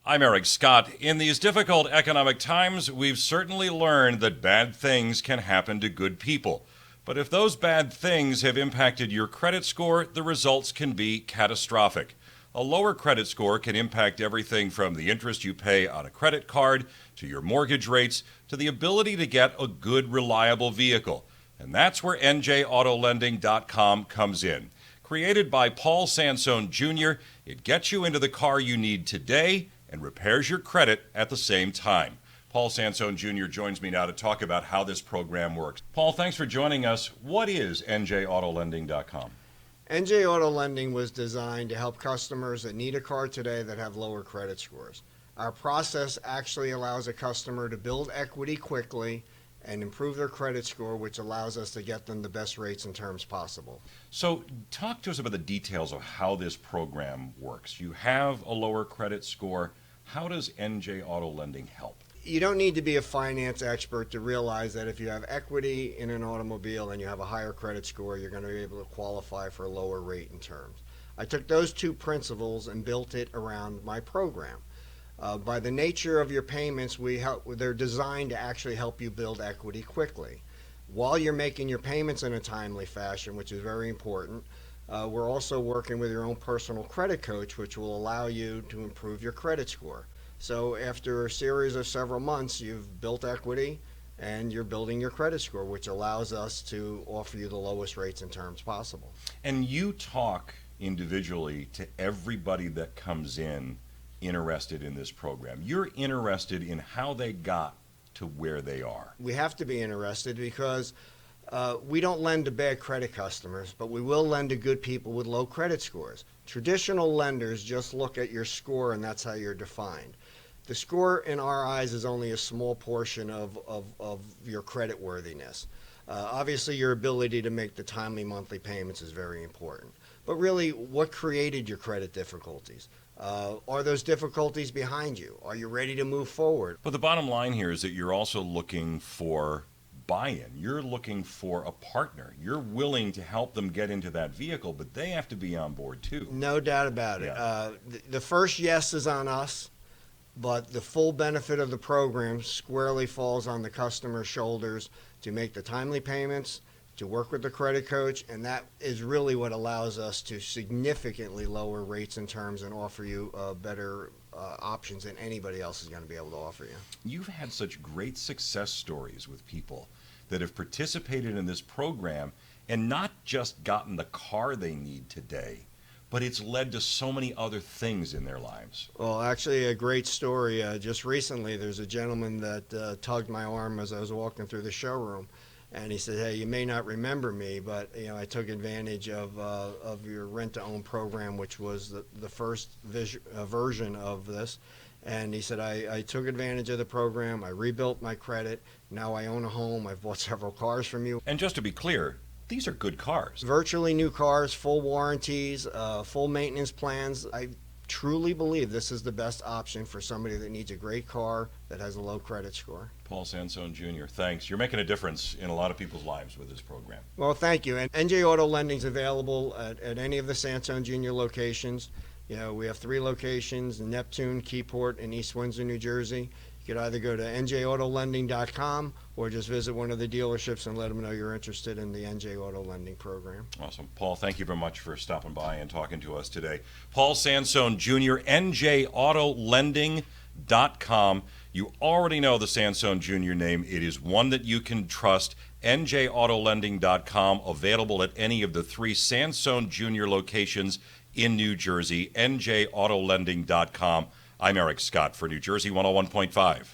I'm Eric Scott. In these difficult economic times, we've certainly learned that bad things can happen to good people. But if those bad things have impacted your credit score, the results can be catastrophic. A lower credit score can impact everything from the interest you pay on a credit card, to your mortgage rates, to the ability to get a good, reliable vehicle. And that's where NJAutoLending.com comes in. Created by Paul Sansone Jr., it gets you into the car you need today and repairs your credit at the same time. Paul Sansone Jr. joins me now to talk about how this program works. Paul, thanks for joining us. What is NJAutoLending.com? NJ Auto Lending was designed to help customers that need a car today that have lower credit scores. Our process actually allows a customer to build equity quickly and improve their credit score, which allows us to get them the best rates and terms possible. So talk to us about the details of how this program works. You have a lower credit score. How does NJ Auto Lending help? You don't need to be a finance expert to realize that if you have equity in an automobile and you have a higher credit score, you're going to be able to qualify for a lower rate and terms. I took those two principles and built it around my program. By the nature of your payments, they're designed to actually help you build equity quickly. While you're making your payments in a timely fashion, which is very important, we're also working with your own personal credit coach, which will allow you to improve your credit score. So after a series of several months, you've built equity and you're building your credit score, which allows us to offer you the lowest rates and terms possible. And you talk individually to everybody that comes in interested in this program. You're interested in how they got to where they are. We have to be interested because we don't lend to bad credit customers, but we will lend to good people with low credit scores. Traditional lenders just look at your score and that's how you're defined. The score in our eyes is only a small portion of your credit worthiness. Obviously your ability to make the timely monthly payments is very important. But really, what created your credit difficulties? Are those difficulties behind you? Are you ready to move forward? But the bottom line here is that you're also looking for buy-in. You're looking for a partner. You're willing to help them get into that vehicle, but they have to be on board too. No doubt about it. Yeah. The first yes is on us, but the full benefit of the program squarely falls on the customer's shoulders to make the timely payments, to work with the credit coach, and that is really what allows us to significantly lower rates and terms and offer you better options than anybody else is going to be able to offer you. You've had such great success stories with people that have participated in this program and not just gotten the car they need today, but it's led to so many other things in their lives. Well, actually, a great story. Just recently, there's a gentleman that tugged my arm as I was walking through the showroom. And he said, "Hey, you may not remember me, but I took advantage of your rent-to-own program, which was the first version of this." And he said, I took advantage of the program. I rebuilt my credit. Now I own a home. I've bought several cars from you. And just to be clear, these are good cars. Virtually new cars, full warranties, full maintenance plans. I truly believe this is the best option for somebody that needs a great car that has a low credit score. Paul Sansone Jr., thanks. You're making a difference in a lot of people's lives with this program. Well, thank you. And NJ Auto Lending is available at any of the Sansone Jr. locations. We have 3 locations, Neptune, Keyport, and East Windsor, New Jersey. You could either go to NJAutoLending.com or just visit one of the dealerships and let them know you're interested in the NJ Auto Lending program. Awesome. Paul, thank you very much for stopping by and talking to us today. Paul Sansone Jr., NJAutoLending.com. You already know the Sansone Jr. name. It is one that you can trust. NJAutoLending.com, available at any of the 3 Sansone Jr. locations in New Jersey. NJAutoLending.com. I'm Eric Scott for New Jersey 101.5.